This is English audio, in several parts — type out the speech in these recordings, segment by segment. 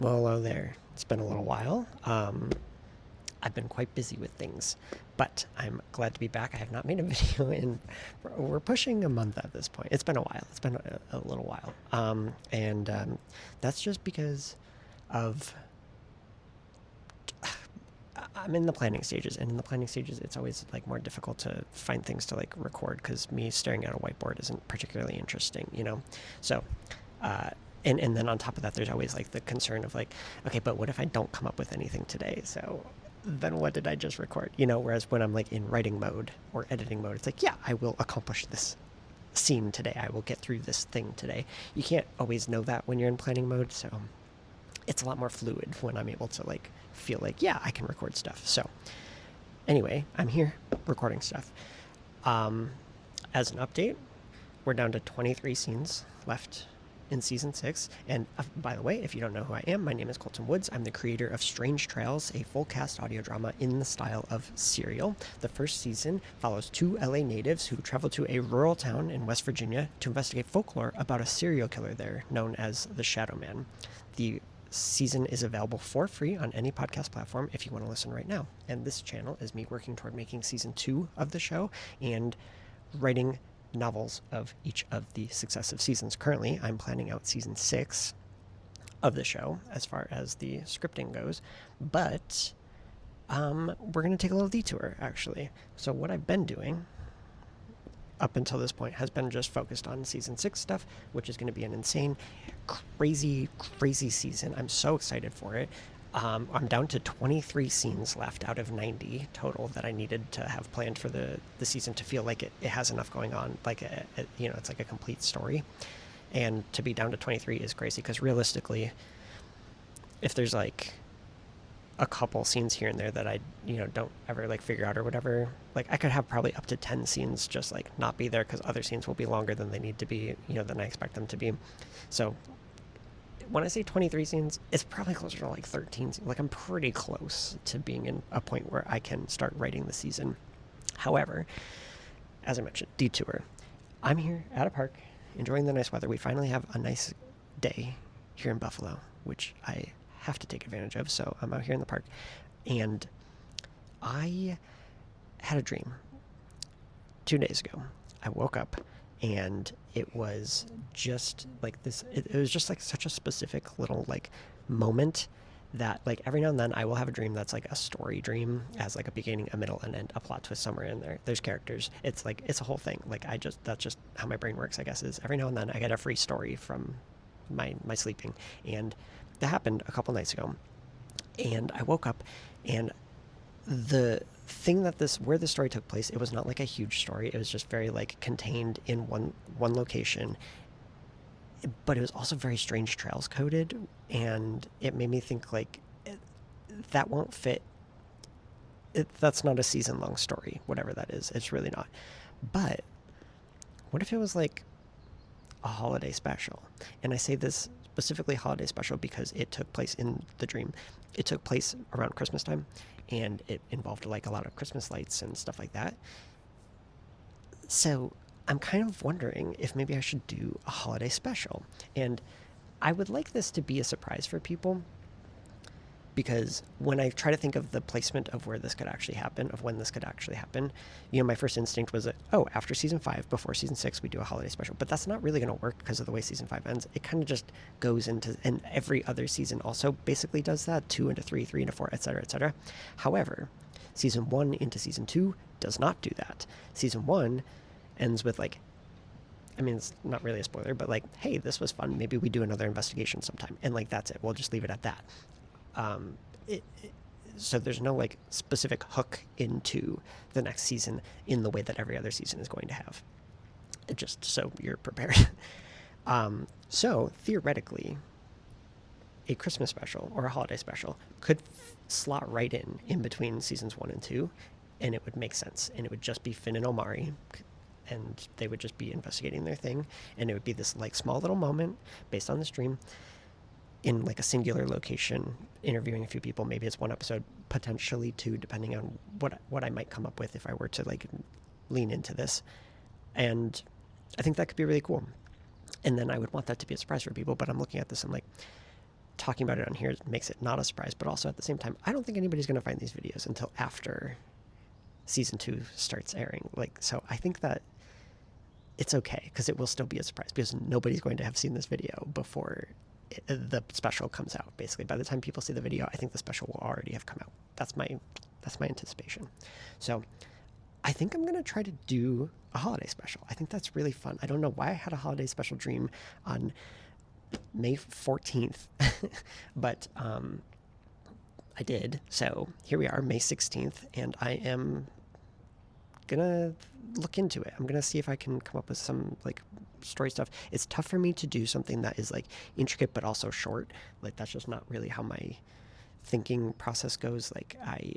Well, hello there. It's been a little while. I've been quite busy with things, but I'm glad to be back. I have not made a video in, we're pushing a month at this point. It's been a while. It's been a little while. And that's just because of, I'm in the planning stages, and in the planning stages, it's always like more difficult to find things to like record because me staring at a whiteboard isn't particularly interesting. So, uh, and then on top of that, there's always like the concern of like, okay, but what if I don't come up with anything today? So then what did I just record? Whereas when I'm like in writing mode or editing mode, it's like, yeah, I will accomplish this scene today. I will get through this thing today. You can't always know that when you're in planning mode, so it's a lot more fluid when I'm able to like feel like, yeah, I can record stuff. So anyway, I'm here recording stuff. As an update, we're down to 23 scenes left in season 6. And by the way, if you don't know who I am, my name is Colton Woods. I'm the creator of Strange Trails, a full cast audio drama in the style of Serial. The first season follows two LA natives who travel to a rural town in West Virginia to investigate folklore about a serial killer there known as the Shadow Man. The season is available for free on any podcast platform if you want to listen right now. And this channel is me working toward making season 2 of the show and writing novels of each of the successive seasons. Currently, I'm planning out season 6 of the show as far as the scripting goes, but we're going to take a little detour, actually. So what I've been doing up until this point has been just focused on season 6 stuff, which is going to be an insane, crazy season. I'm so excited for it. I'm down to 23 scenes left out of 90 total that I needed to have planned for the season to feel like it has enough going on, like it's like a complete story. And to be down to 23 is crazy because realistically, if there's like a couple scenes here and there that I don't ever like figure out or whatever, like I could have probably up to 10 scenes just like not be there because other scenes will be longer than they need to be, than I expect them to be. So when I say 23 scenes, it's probably closer to like 13 scenes. Like I'm pretty close to being in a point where I can start writing the season. However, as I mentioned, detour. I'm here at a park enjoying the nice weather. We finally have a nice day here in Buffalo, which I have to take advantage of. So I'm out here in the park, and I had a dream 2 days ago. I woke up and it was just like this, it was just like such a specific little like moment that like every now and then I will have a dream that's like a story dream, as like a beginning, a middle, and end, a plot twist somewhere in there. There's characters. It's like it's a whole thing. Like that's just how my brain works, I guess, is every now and then I get a free story from my sleeping. And that happened a couple nights ago. And I woke up, and the thing that where the story took place, it was not like a huge story. It was just very like contained in one location, but it was also very Strange Trails coded, and it made me think like that won't fit. That's not a season long story, whatever that is. It's really not. But what if it was like a holiday special? And I say this specifically holiday special because it took place in the dream. It took place around Christmas time, and it involved like a lot of Christmas lights and stuff like that. So I'm kind of wondering if maybe I should do a holiday special. And I would like this to be a surprise for people, because when I try to think of the placement of where this could actually happen, of when this could actually happen, my first instinct was that, after season 5, before season 6, we do a holiday special. But that's not really going to work because of the way season 5 ends. It kind of just goes into, and every other season also basically does that, 2 into 3, 3 into 4, etc., etc. However, season 1 into season 2 does not do that. Season 1 ends with like, I mean, it's not really a spoiler, but like, hey, this was fun. Maybe we do another investigation sometime. And like, that's it. We'll just leave it at that. So there's no like specific hook into the next season in the way that every other season is going to have. Just so you're prepared. So theoretically, a Christmas special or a holiday special could slot right in between seasons 1 and 2, and it would make sense. And it would just be Finn and Omari, and they would just be investigating their thing, and it would be this like small little moment based on this dream in like a singular location, interviewing a few people. Maybe it's 1 episode, potentially 2, depending on what I might come up with if I were to like lean into this. And I think that could be really cool. And then I would want that to be a surprise for people. But I'm looking at this and like, talking about it on here makes it not a surprise, but also at the same time, I don't think anybody's going to find these videos until after season 2 starts airing. Like, so I think that it's okay, because it will still be a surprise, because nobody's going to have seen this video before the special comes out. Basically, by the time people see the video, I think the special will already have come out. That's my anticipation. So I think I'm going to try to do a holiday special. I think that's really fun. I don't know why I had a holiday special dream on May 14th, but I did. So here we are, May 16th, and I am gonna look into it. I'm gonna see if I can come up with some like story stuff. It's tough for me to do something that is like intricate but also short. Like, that's just not really how my thinking process goes. Like, I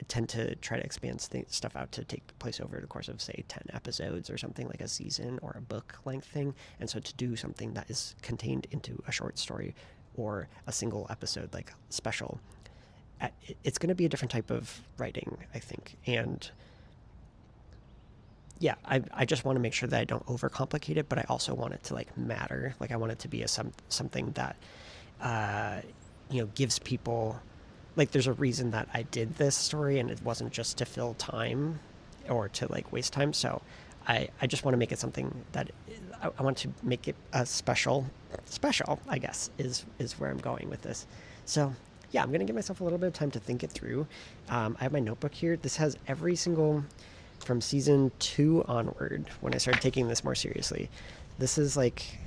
tend to try to expand stuff out to take place over the course of, say, 10 episodes or something, like a season or a book length thing. And so to do something that is contained into a short story or a single episode, like special, it's going to be a different type of writing, I think. And yeah, I just want to make sure that I don't overcomplicate it, but I also want it to like matter. Like, I want it to be something that, gives people, like, there's a reason that I did this story, and it wasn't just to fill time or to like waste time. So I just want to make it something that I want to make it a special, I guess, is where I'm going with this. So yeah, I'm going to give myself a little bit of time to think it through. I have my notebook here. This has every single, from season 2 onward, when I started taking this more seriously. This is like,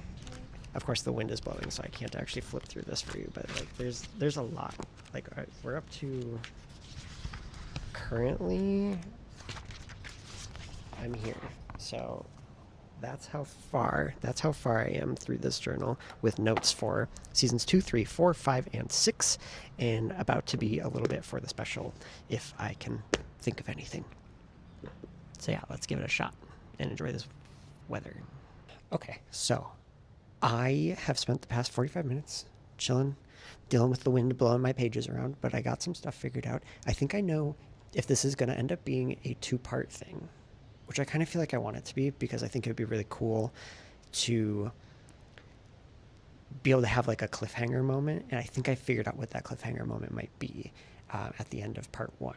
of course the wind is blowing, so I can't actually flip through this for you, but like there's a lot. Like, we're up to, currently, I'm here. So that's how far I am through this journal, with notes for seasons 2, 3, 4, 5, and 6, and about to be a little bit for the special, if I can think of anything. So yeah, let's give it a shot and enjoy this weather. Okay, so I have spent the past 45 minutes chilling, dealing with the wind blowing my pages around, but I got some stuff figured out. I think I know if this is going to end up being a 2-part thing, which I kind of feel like I want it to be, because I think it would be really cool to be able to have like a cliffhanger moment. And I think I figured out what that cliffhanger moment might be at the end of part 1.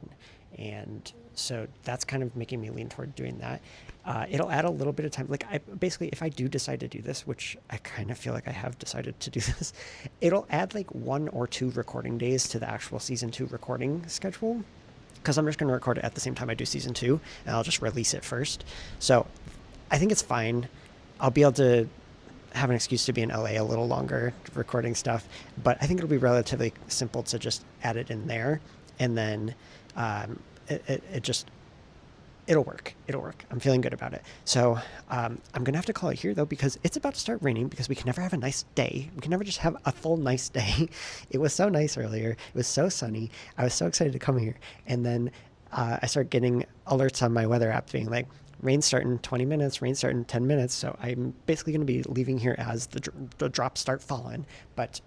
And so that's kind of making me lean toward doing that. It'll add a little bit of time. Like, basically, if I do decide to do this, which I kind of feel like I have decided to do this, it'll add like 1 or 2 recording days to the actual season 2 recording schedule, because I'm just going to record it at the same time I do season 2, and I'll just release it first. So I think it's fine. I'll be able to have an excuse to be in LA a little longer recording stuff, but I think it'll be relatively simple to just add it in there, and then it'll work. I'm feeling good about it. So I'm gonna have to call it here, though, because it's about to start raining, because we can never have a nice day. We can never just have a full nice day. It was so nice earlier. It was so sunny. I was so excited to come here. And then I started getting alerts on my weather app being like, rain starting 20 minutes, rain starting 10 minutes. So I'm basically going to be leaving here as the drops start falling. But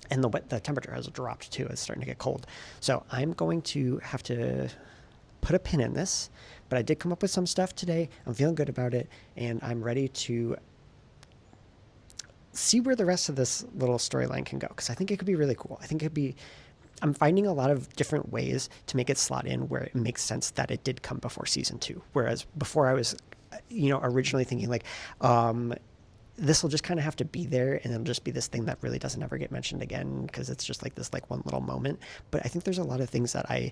and the temperature has dropped too. It's starting to get cold. So I'm going to have to put a pin in this, but I did come up with some stuff today. I'm feeling good about it, and I'm ready to see where the rest of this little storyline can go, because I think it could be really cool. I'm finding a lot of different ways to make it slot in where it makes sense that it did come before season 2. Whereas before I was, originally thinking like, this will just kind of have to be there, and it'll just be this thing that really doesn't ever get mentioned again, because it's just like this like one little moment. But I think there's a lot of things that I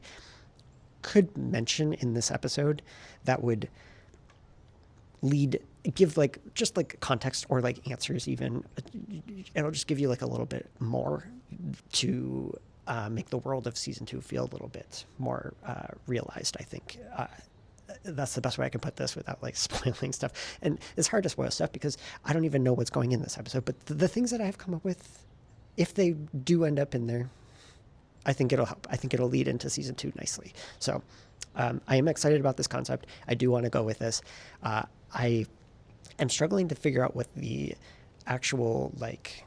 could mention in this episode that would give like just like context or like answers even. It'll just give you like a little bit more to make the world of season 2 feel a little bit more realized, I think. That's the best way I can put this without like spoiling stuff. And it's hard to spoil stuff because I don't even know what's going in this episode, but the things that I've come up with, if they do end up in there, I think it'll help. I think it'll lead into season 2 nicely. So I am excited about this concept. I do want to go with this. I am struggling to figure out what the actual like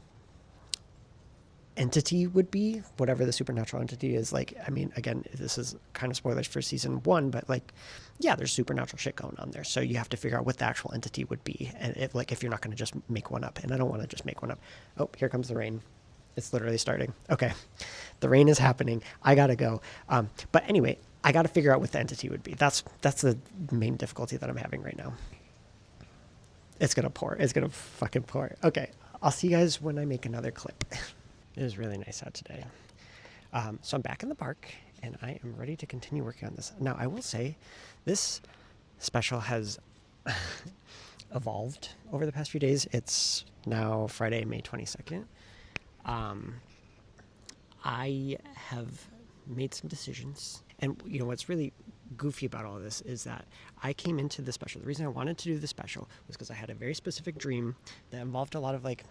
entity would be, whatever the supernatural entity is. Like, I mean, again, this is kind of spoilers for season 1, but like, yeah, there's supernatural shit going on there. So you have to figure out what the actual entity would be. And if you're not going to just make one up, and I don't want to just make one up. Oh, here comes the rain. It's literally starting. Okay. The rain is happening. I gotta go. But anyway, I gotta figure out what the entity would be. That's the main difficulty that I'm having right now. It's gonna pour. It's gonna fucking pour. Okay. I'll see you guys when I make another clip. It is really nice out today. So I'm back in the park, and I am ready to continue working on this. Now, I will say, this special has evolved over the past few days. It's now Friday, May 22nd. I have made some decisions. And, you know, what's really goofy about all of this is that I came into the special. The reason I wanted to do the special was because I had a very specific dream that involved a lot of, like,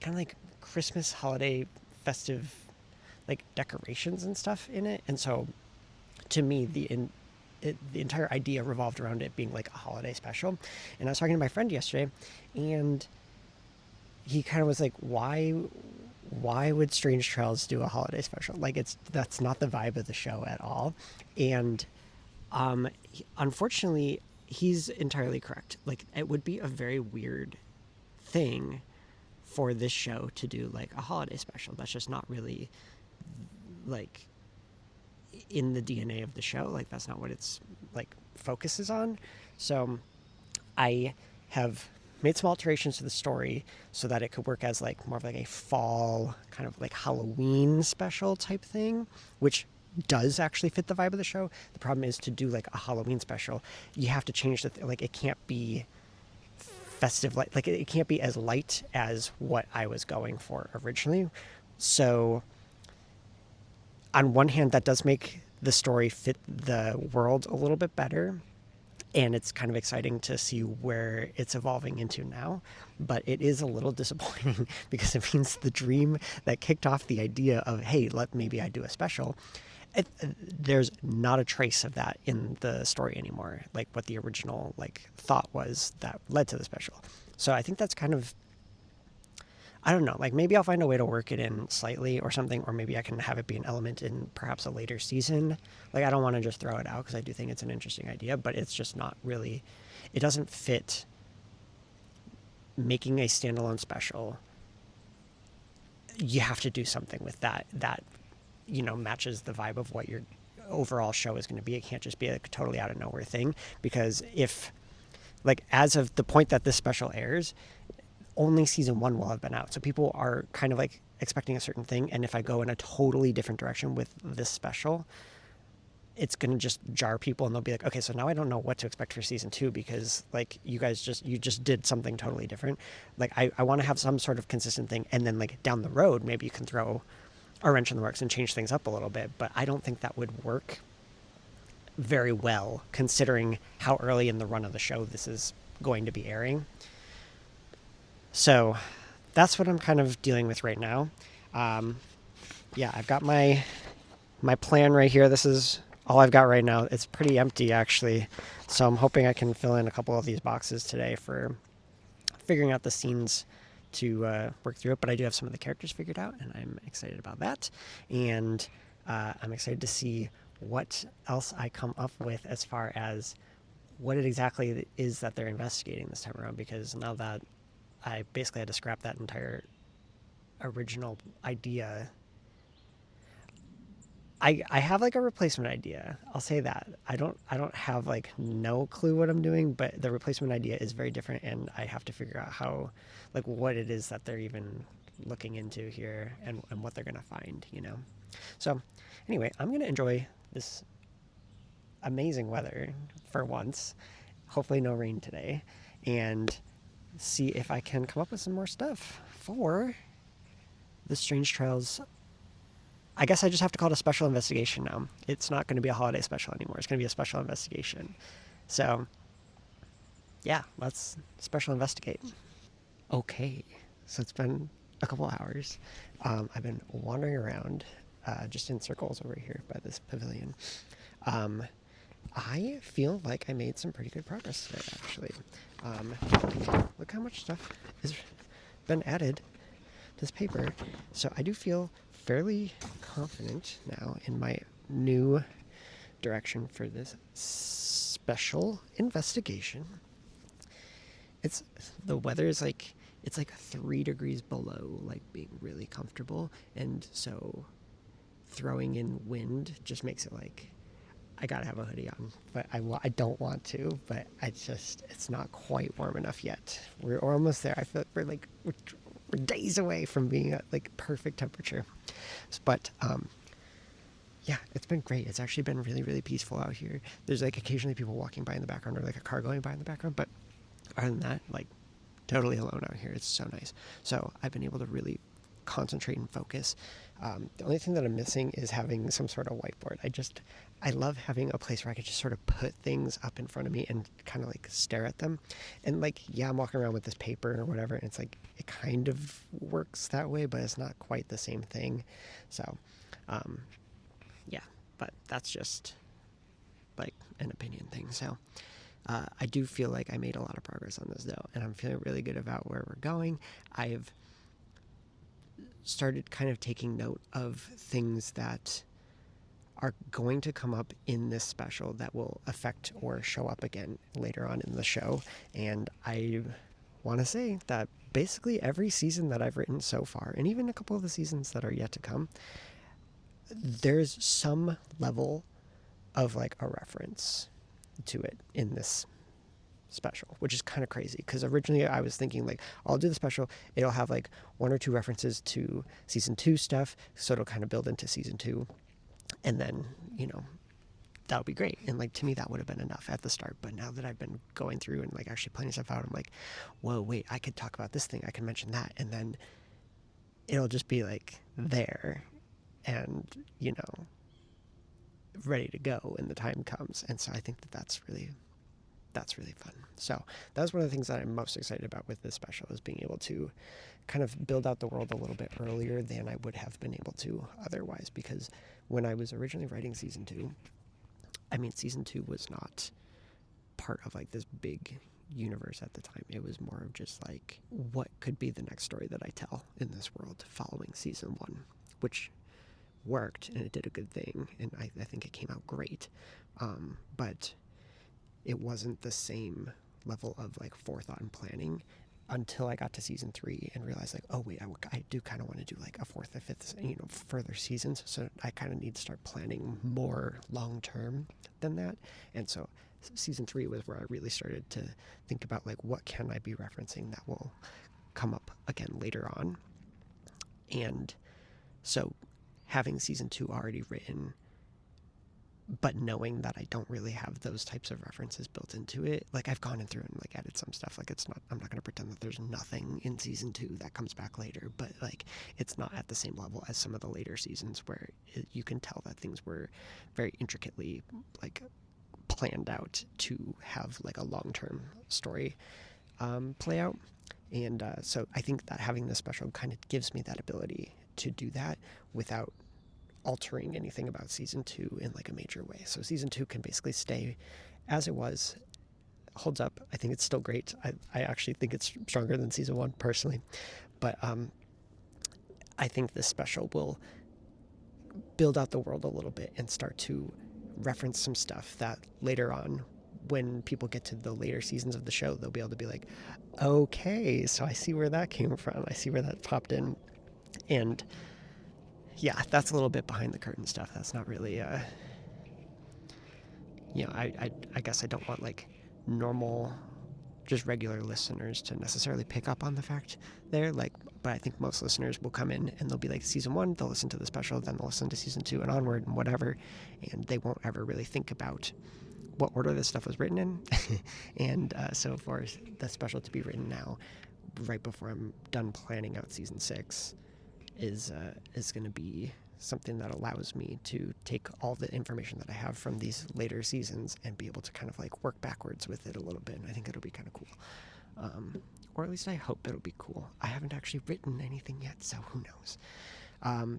kind of like Christmas, holiday, festive, like, decorations and stuff in it. And so, to me, the entire idea revolved around it being like a holiday special. And I was talking to my friend yesterday, and he kind of was like, why would Strange Trails do a holiday special? Like, that's not the vibe of the show at all. And unfortunately, he's entirely correct. Like, it would be a very weird thing for this show to do, like, a holiday special. That's just not really, like, in the DNA of the show. Like, that's not what it's, like, focuses on. So I have made some alterations to the story so that it could work as, like, more of like a fall kind of like Halloween special type thing, which does actually fit the vibe of the show. The problem is, to do like a Halloween special, you have to change like, it can't be festive, like it can't be as light as what I was going for originally. So on one hand, that does make the story fit the world a little bit better, and it's kind of exciting to see where it's evolving into now. But it is a little disappointing because it means the dream that kicked off the idea of, hey, maybe I do a special, there's not a trace of that in the story anymore, like what the original, like, thought was that led to the special. So I think that's kind of, I don't know, like, maybe I'll find a way to work it in slightly or something, or maybe I can have it be an element in perhaps a later season. Like, I don't want to just throw it out because I do think it's an interesting idea, but it's just not really, it doesn't fit making a standalone special. You have to do something with that, you know, matches the vibe of what your overall show is going to be. It can't just be a totally out of nowhere thing, because if, like, as of the point that this special airs, only season 1 will have been out. So people are kind of like expecting a certain thing. And if I go in a totally different direction with this special, it's going to just jar people, and they'll be like, okay, so now I don't know what to expect for season 2 because, like, you just did something totally different. Like, I want to have some sort of consistent thing. And then, like, down the road, maybe you can throw a wrench in the works and change things up a little bit. But I don't think that would work very well, considering how early in the run of the show this is going to be airing. So that's what I'm kind of dealing with right now. Yeah, I've got my plan right here. This is all I've got right now. It's pretty empty, actually. So I'm hoping I can fill in a couple of these boxes today for figuring out the scenes to work through it. But I do have some of the characters figured out, and I'm excited about that. And I'm excited to see what else I come up with as far as what it exactly is that they're investigating this time around, because now that I basically had to scrap that entire original idea. I have, like, a replacement idea. I'll say that. I don't have, like, no clue what I'm doing, but the replacement idea is very different, and I have to figure out how, like, what it is that they're even looking into here, and what they're going to find, you know? So anyway, I'm going to enjoy this amazing weather for once. Hopefully no rain today. And see if I can come up with some more stuff for the Strange Trails. I guess I just have to call it a special investigation now. It's not going to be a holiday special anymore. It's going to be a special investigation. So, yeah, let's special investigate. Okay, so it's been a couple hours. I've been wandering around just in circles over here by this pavilion. I feel like I made some pretty good progress today, actually. Look how much stuff has been added to this paper. So I do feel fairly confident now in my new direction for this special investigation. The weather is, like, it's like 3 degrees below like being really comfortable, and so throwing in wind just makes it like I gotta have a hoodie on, but I don't want to, but it's not quite warm enough yet. We're almost there. I feel like we're days away from being at like perfect temperature. But yeah, it's been great. It's actually been really, really peaceful out here. There's like occasionally people walking by in the background or like a car going by in the background, but other than that, like totally alone out here. It's so nice. So I've been able to really concentrate and focus. The only thing that I'm missing is having some sort of whiteboard. I love having a place where I could just sort of put things up in front of me and kind of like stare at them. And like, yeah, I'm walking around with this paper or whatever, and it's like, it kind of works that way, but it's not quite the same thing. So, yeah, but that's just like an opinion thing. So, I do feel like I made a lot of progress on this though, and I'm feeling really good about where we're going. I've started kind of taking note of things that are going to come up in this special that will affect or show up again later on in the show. And I want to say that basically every season that I've written so far, and even a couple of the seasons that are yet to come, there's some level of like a reference to it in this special, which is kind of crazy because originally I was thinking like, I'll do the special, it'll have like 1 or 2 references to season 2 stuff, so it'll kind of build into season 2, and then that would be great. And like, to me, that would have been enough at the start. But now that I've been going through and like actually planning stuff out, I'm like, whoa, wait, I could talk about this thing, I can mention that, and then it'll just be like there and ready to go when the time comes. And so I think that's really fun. So that was one of the things that I'm most excited about with this special, is being able to kind of build out the world a little bit earlier than I would have been able to otherwise. Because when I was originally writing season 2, season 2 was not part of like this big universe at the time. It was more of just like, what could be the next story that I tell in this world following season 1, which worked and it did a good thing, and I think it came out great. But it wasn't the same level of like forethought and planning until I got to season 3 and realized like, oh wait, I do kind of want to do like a 4th or 5th, further seasons. So I kind of need to start planning more long term than that. And so season 3 was where I really started to think about like, what can I be referencing that will come up again later on. And so having season 2 already written, but knowing that I don't really have those types of references built into it, like I've gone in through and like added some stuff. Like I'm not going to pretend that there's nothing in season 2 that comes back later, but like it's not at the same level as some of the later seasons where you can tell that things were very intricately like planned out to have like a long-term story play out. And so I think that having this special kind of gives me that ability to do that without altering anything about season 2 in like a major way. So season 2 can basically stay as it was, holds up. I think it's still great. I actually think it's stronger than season 1 personally, but I think this special will build out the world a little bit and start to reference some stuff that later on, when people get to the later seasons of the show, they'll be able to be like, okay, so I see where that came from. I see where that popped in. And yeah, that's a little bit behind the curtain stuff. That's not really, I guess I don't want like normal, just regular listeners to necessarily pick up on the fact there. Like, but I think most listeners will come in and they'll be like, season 1, they'll listen to the special, then they'll listen to season 2 and onward and whatever, and they won't ever really think about what order this stuff was written in. And so for the special to be written now, right before I'm done planning out season 6, is going to be something that allows me to take all the information that I have from these later seasons and be able to kind of like work backwards with it a little bit. And I think it'll be kind of cool. Or at least I hope it'll be cool. I haven't actually written anything yet, so who knows?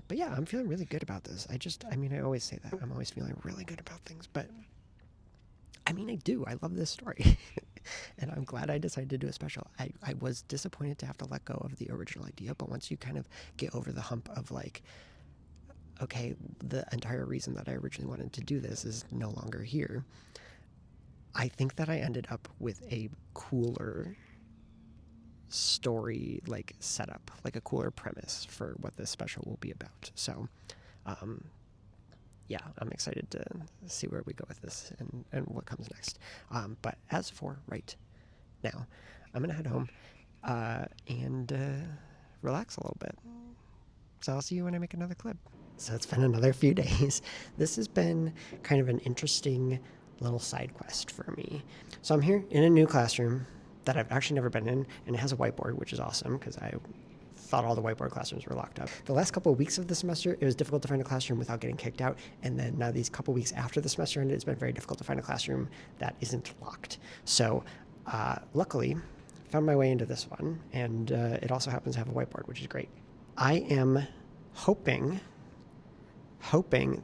But yeah, I'm feeling really good about this. I always say that. I'm always feeling really good about things, but I do. I love this story. And I'm glad I decided to do a special. I was disappointed to have to let go of the original idea, but once you kind of get over the hump of like, okay, the entire reason that I originally wanted to do this is no longer here, I think that I ended up with a cooler story like setup, like a cooler premise for what this special will be about. So yeah, I'm excited to see where we go with this and what comes next. But as for right now, I'm gonna head home and relax a little bit. So I'll see you when I make another clip. So it's been another few days. This has been kind of an interesting little side quest for me. So I'm here in a new classroom that I've actually never been in, and it has a whiteboard, which is awesome because I thought all the whiteboard classrooms were locked up. The last couple of weeks of the semester, it was difficult to find a classroom without getting kicked out. And then now these couple weeks after the semester ended, it's been very difficult to find a classroom that isn't locked. So luckily, found my way into this one, and it also happens to have a whiteboard, which is great. I am hoping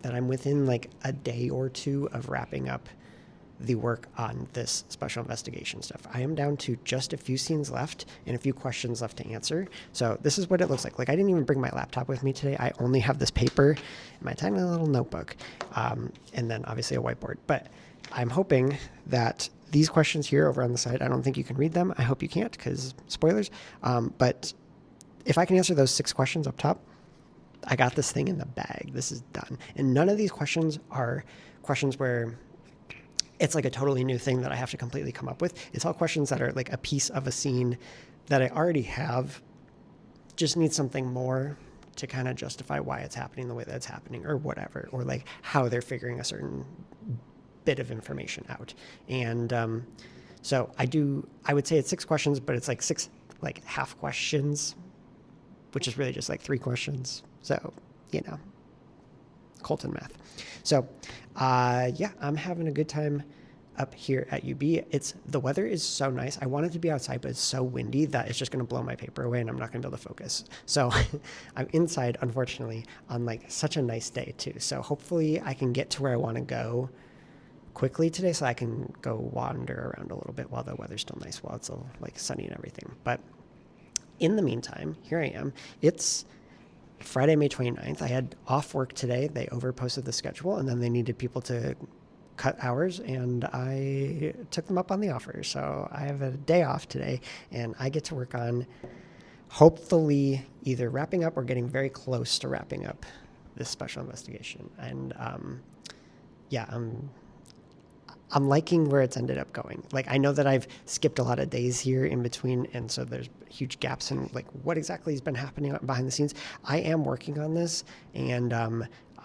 that I'm within like a day or two of wrapping up the work on this special investigation stuff. I am down to just a few scenes left and a few questions left to answer. So this is what it looks like. Like I didn't even bring my laptop with me today. I only have this paper and my tiny little notebook, and then obviously a whiteboard. But I'm hoping that these questions here over on the side, I don't think you can read them. I hope you can't because spoilers. But if I can answer those 6 questions up top, I got this thing in the bag. This is done. And none of these questions are questions where it's like a totally new thing that I have to completely come up with. It's all questions that are like a piece of a scene that I already have, just need something more to kind of justify why it's happening the way that it's happening or whatever, or like how they're figuring a certain bit of information out. And so I would say it's 6 questions, but it's like 6 like half questions, which is really just like 3 questions. So, Colton math. So, yeah, I'm having a good time up here at UB. The weather is so nice. I wanted to be outside, but it's so windy that it's just going to blow my paper away and I'm not going to be able to focus. So I'm inside, unfortunately, on like such a nice day too. So hopefully I can get to where I want to go quickly today so I can go wander around a little bit while the weather's still nice, while it's all like sunny and everything. But in the meantime, here I am. It's Friday, May 29th. I had off work today. They overposted the schedule and then they needed people to cut hours and I took them up on the offer. So I have a day off today and I get to work on hopefully either wrapping up or getting very close to wrapping up this special investigation. And yeah, I'm liking where it's ended up going. Like, I know that I've skipped a lot of days here in between, and so there's huge gaps in, like, what exactly has been happening behind the scenes. I am working on this, and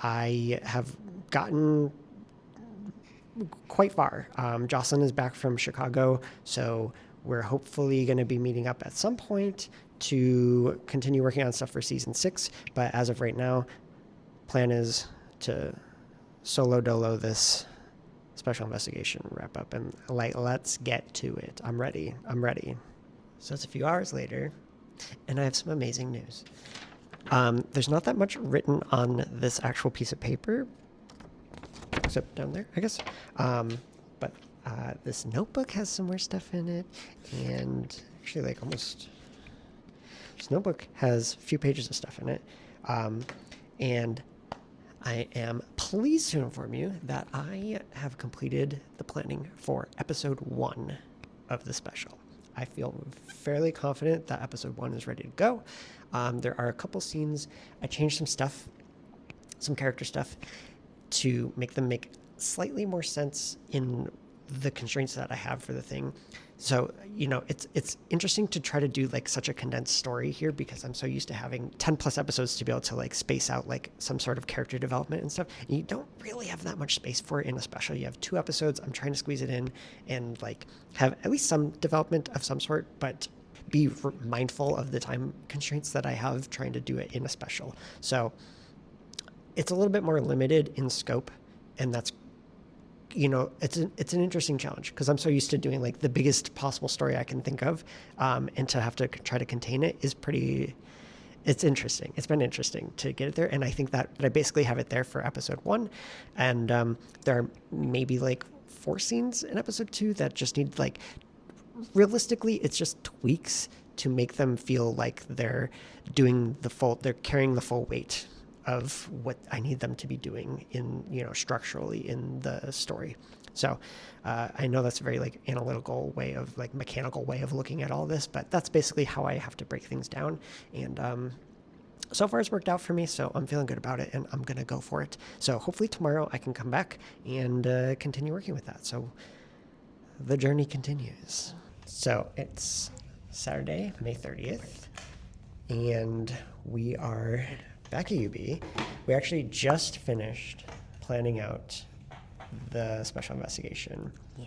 I have gotten quite far. Jocelyn is back from Chicago, so we're hopefully going to be meeting up at some point to continue working on stuff for season 6, but as of right now, plan is to solo dolo this special investigation wrap up and like let's get to it. I'm ready. So it's a few hours later and I have some amazing news. There's not that much written on this actual piece of paper except down there, I guess. But this notebook has some more stuff in it, and actually like almost this notebook has a few pages of stuff in it. And I am pleased to inform you that I have completed the planning for episode 1 of the special. I feel fairly confident that episode 1 is ready to go. There are a couple scenes. I changed some stuff, some character stuff, to make them make slightly more sense in the constraints that I have for the thing. So, it's interesting to try to do like such a condensed story here because I'm so used to having 10 plus episodes to be able to like space out like some sort of character development and stuff. And you don't really have that much space for it in a special. You have 2 episodes. I'm trying to squeeze it in and like have at least some development of some sort, but be mindful of the time constraints that I have trying to do it in a special. So it's a little bit more limited in scope, and that's it's an interesting challenge because I'm so used to doing like the biggest possible story I can think of, and to have to try to contain it is it's interesting. It's been interesting to get it there, and I think that I basically have it there for episode 1, and there are maybe like 4 scenes in episode 2 that just need like, realistically, it's just tweaks to make them feel like they're carrying the full weight of what I need them to be doing in, structurally in the story. So I know that's a very like analytical way of like mechanical way of looking at all this, but that's basically how I have to break things down. And so far it's worked out for me, so I'm feeling good about it, and I'm going to go for it. So hopefully tomorrow I can come back and continue working with that. So the journey continues. So it's Saturday, May 30th, and we are back at UB. We actually just finished planning out the special investigation. Yeah.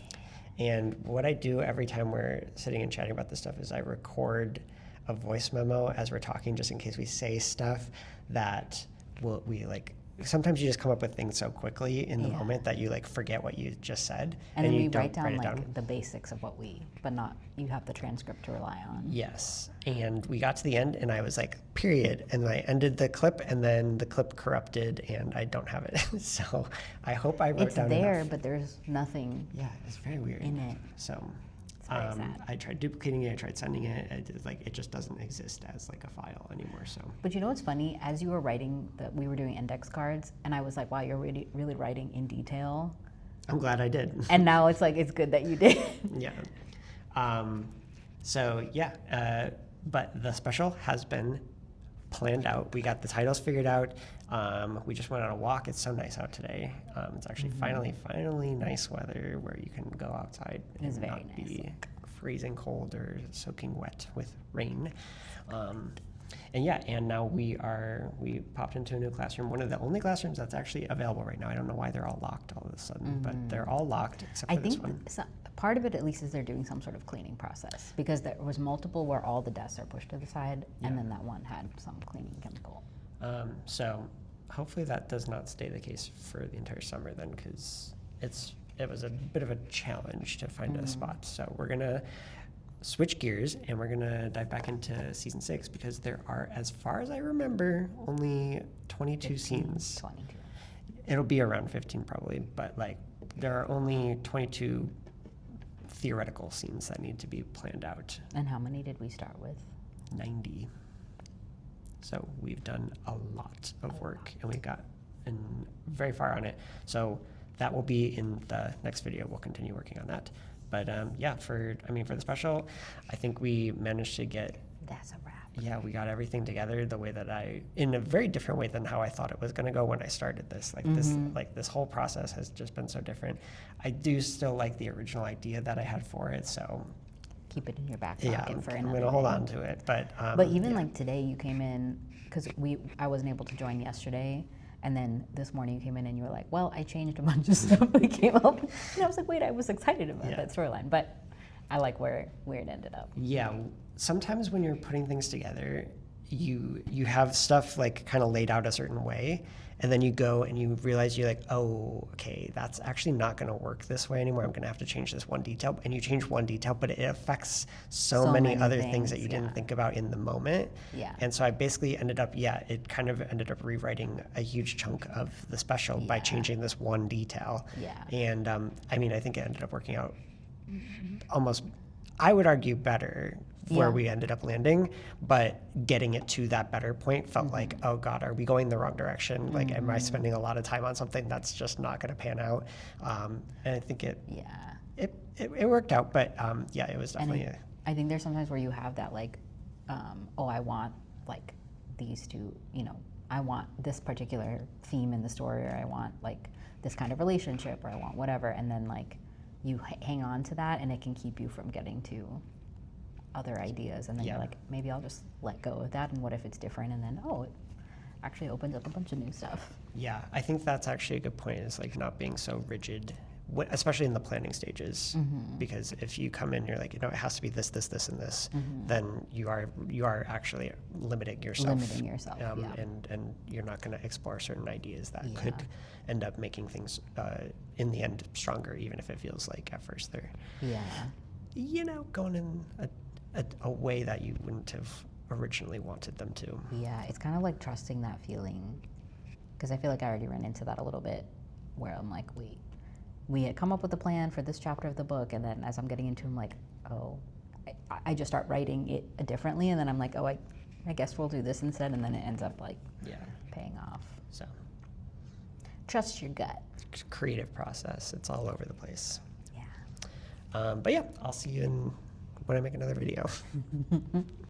And what I do every time we're sitting and chatting about this stuff is I record a voice memo as we're talking, just in case we say stuff that we like. Sometimes you just come up with things so quickly in the moment that you like forget what you just said, and then you we don't write down it like the basics of what but not, you have the transcript to rely on. Yes. And we got to the end and I was like, period. And I ended the clip and then the clip corrupted and I don't have it. So I hope I wrote down there, enough. but there's nothing. Yeah, it's very weird in it. So it's very sad. I tried duplicating it, I tried sending it. It just doesn't exist as like a file anymore. So. But you know what's funny? As you were writing, we were doing index cards, and I was like, wow, you're really, really writing in detail. I'm glad I did. And now it's like, it's good that you did. Yeah. But the special has been planned out. We got the titles figured out. We just went on a walk. It's so nice out today. It's actually finally nice weather where you can go outside and not be freezing cold or soaking wet with rain. And now we popped into a new classroom, one of the only classrooms that's actually available right now. I don't know why they're all locked all of a sudden, but they're all locked except for this one. Part of it, at least, is they're doing some sort of cleaning process, because there was multiple where all the desks are pushed to the side, and then that one had some cleaning chemical. So hopefully that does not stay the case for the entire summer then, because it was a bit of a challenge to find a spot. So we're gonna switch gears and we're gonna dive back into season 6, because there are, as far as I remember, only 22 scenes. 22. It'll be around 15 probably, but like there are only 22 theoretical scenes that need to be planned out. And how many did we start with? 90. So we've done a lot of work and we got very far on it. So that will be in the next video. We'll continue working on that. But for the special, I think we managed to get. That's a wrap. Yeah, we got everything together the way that in a very different way than how I thought it was going to go when I started this. This whole process has just been so different. I do still like the original idea that I had for it, so. Keep it in your back pocket for another I'm going to hold on to it. But even like today, you came in, because I wasn't able to join yesterday. And then this morning you came in and you were like, well, I changed a bunch of stuff that came up. And I was like, wait, I was excited about that storyline. But I like where it ended up. Yeah. Sometimes when you're putting things together, you have stuff like kind of laid out a certain way. And then you go and you realize you're like, oh, okay, that's actually not going to work this way anymore. I'm going to have to change this one detail. And you change one detail, but it affects so many other things that you didn't think about in the moment. Yeah. And so I basically ended up rewriting a huge chunk of the special by changing this one detail. Yeah. And I think it ended up working out almost, I would argue, better where we ended up landing, but getting it to that better point felt like, oh God, are we going the wrong direction? Like, am I spending a lot of time on something that's just not going to pan out? And I think it worked out, but it was definitely. I think there's sometimes where you have that like, I want like these two, I want this particular theme in the story, or I want like this kind of relationship, or I want whatever, and then like you hang on to that, and it can keep you from getting to other ideas, and then you're like, maybe I'll just let go of that, and what if it's different? And then it actually opens up a bunch of new stuff. Yeah, I think that's actually a good point, is like not being so rigid, especially in the planning stages, because if you come in, you're like, it has to be this, this, this, and this, then you are actually limiting yourself. And you're not going to explore certain ideas that could end up making things in the end stronger, even if it feels like at first they're going in a way that you wouldn't have originally wanted them to. Yeah, it's kind of like trusting that feeling, because I feel like I already ran into that a little bit, where I'm like, wait, we had come up with a plan for this chapter of the book, and then as I'm getting into it, I'm like, I just start writing it differently, and then I'm like, I guess we'll do this instead, and then it ends up like Yeah. paying off. So Trust your gut. creative process. It's all over the place. Yeah. But yeah, I'll see you when I make another video.